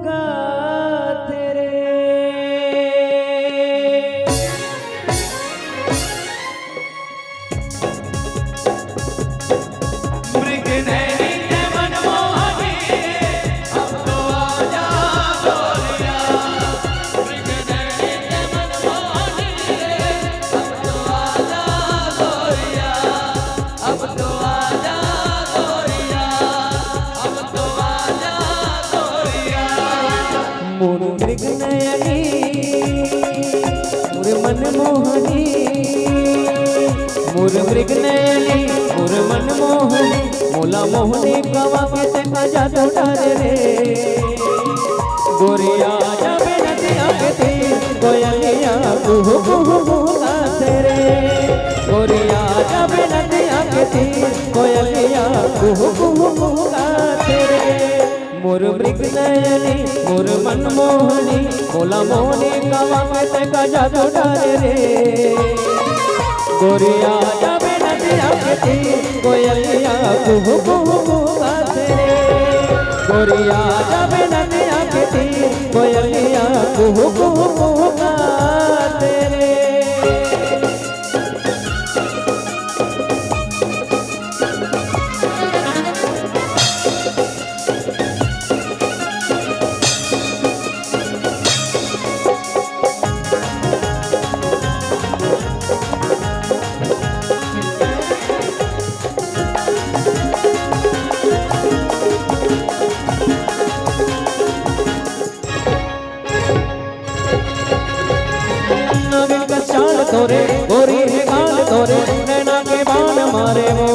गाते रे। मृग नैनी ने मनमोहनी अब तो आजा गोरिया। मृग नैनी ने मनमोहनी अब तो आजा गोरिया। अब तो आजा गोरिया। अब तो आजा गोरिया। मोर मृग नयनी मोर मनमोहनी, मोर मृग नयनी मोर मनमोहनी, मोला मोहनी गवा के तेका जादू डारे रे। गोरिया जाबे नदिया के तीर कोयलिया कुहू कुहू गाते रे। गोरिया जाबे नदिया के तीर कोयलिया कुहू कुहू गाते रे। मोर मृग नयनी मोर मनमोहनी, मोला मोहनी गवा के तेका जादू डारे रे। गोरिया जाबे नदिया के तीर कोयलिया कुहू कुहू गाते रे। गोरिया जाबे नदिया के तीर कोयलिया कुहू कुहू गाते रे। नागिन का चाल तोरे गोरी है गाल तोरे, नैना के बाण मारे वो।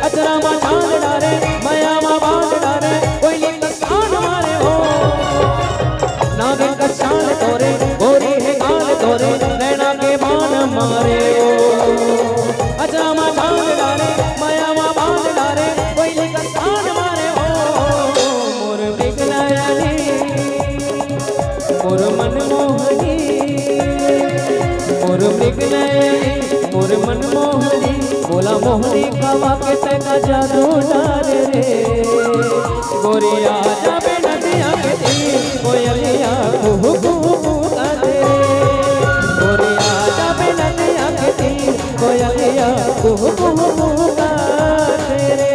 अचरा मा चाल डारे माया मा बाण डारे, कोयली का कान मारे वो। नागिन का चाल तोरे गोरी है गाल तोरे, नैना के बाण मारे वो। अचरा मा चाल डारे माया मा बाण डारे, कोयली का कान मारे वो। मोर मृग नयनी मोर मनमोहनी, मोर मृग नयनी मोर मनमोहनी, मोला मोहनी गवा के तेका जादू डारे रे। गोरिया जाबे नदिया के तीर कोयलिया कुहू कुहू गाते रे। गोरिया जाबे नदिया के तीर कोयलिया कुहू कुहू गाते रे।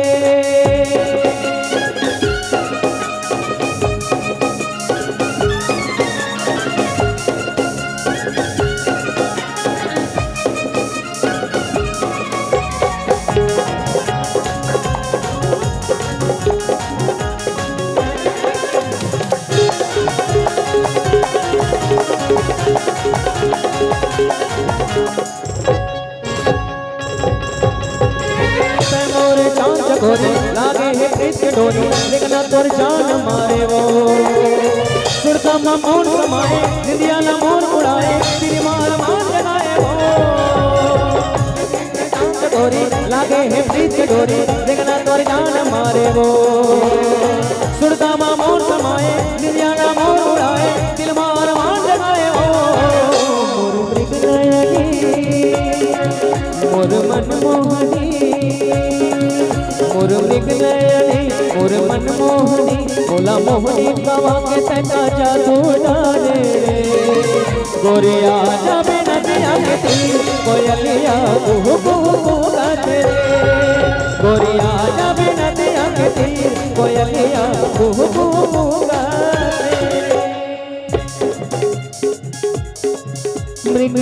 मोरे चांद चकोरे लागे है कृष्ण डोरी, लेकिन तोर जान मारे वो। सुरता मा मौन समाए निंदिया ना मोर उड़ाए, तेरी मार मार जगाए वो। चांद चकोरे लागे है कृष्ण डोरी, लेकिन तोर जान मारे वो। सुरता मा मौन समाए निंदिया ना मोर उड़ाए, दिल मार मार जगाए वो। मोर मृग नयनी मोर मनमोहनी, मोर मृग नयनी मोर मनमोहनी, मोला मोहनी गवा के तेका जादू डारे रे। गोरिया जाबे नदिया के तीर कोयलिया कुहू कुहू गाते रे। गोरिया जाबे नदिया के तीर कोयलिया कुहू कुहू गाते रे। मृग